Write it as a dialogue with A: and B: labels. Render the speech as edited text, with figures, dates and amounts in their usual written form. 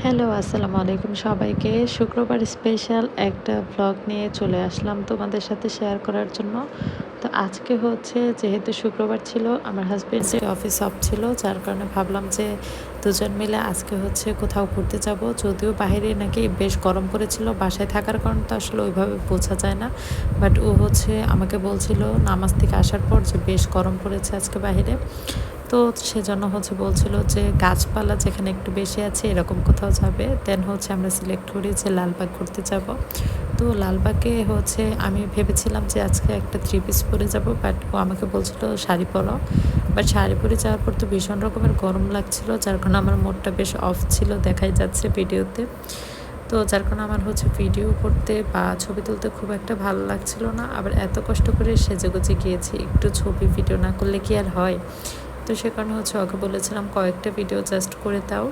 A: Hello, আসসালামু আলাইকুম সবাইকে। শুক্রবার স্পেশাল একটা ভ্লগ নিয়ে চলে আসলাম তোমাদের সাথে শেয়ার করার জন্য। তো আজকে হচ্ছে যেহেতু শুক্রবার ছিল, আমার হাসব্যান্ডের অফিস অফ ছিল, যার কারণে ভাবলাম যে দুজন মিলে আজকে হচ্ছে কোথাও ঘুরতে যাব। যদিও বাইরে নাকি বেশ গরম পড়েছিল, বাসায় থাকার কারণে তো আসলে ওইভাবে বোঝা যায় না। বাট ও হচ্ছে আমাকে বলছিল নামাজ থেকে আসার পর যে বেশ গরম পড়েছে আজকে বাইরে। তো সেজন্য হচ্ছে বলছিল যে গাছপালা যেখানে একটু বেশি আছে এরকম কোথাও যাবে। দেন হচ্ছে আমরা সিলেক্ট করি যে লালবাগ ঘুরতে যাব। তো লালবাগে হচ্ছে আমি ভেবেছিলাম যে আজকে একটা থ্রি পিস পরে যাব, বাট ও আমাকে বলছিল শাড়ি পরো। বাট শাড়ি পরে যাওয়ার পর তো ভীষণ রকমের গরম লাগছিল, যার কারণে আমার মুডটা বেশ অফ ছিল, দেখাই যাচ্ছে ভিডিওতে। তো যার কারণে আমার হচ্ছে ভিডিও করতে বা ছবি তুলতে খুব একটা ভালো লাগছিল না। আবার এত কষ্ট করে সেজেগুজে গিয়েছি, একটু ছবি ভিডিও না করলে কি আর হয়। তো সে কারণে হচ্ছে ওকে বলেছিলাম কয়েকটা ভিডিও জাস্ট করে দাও।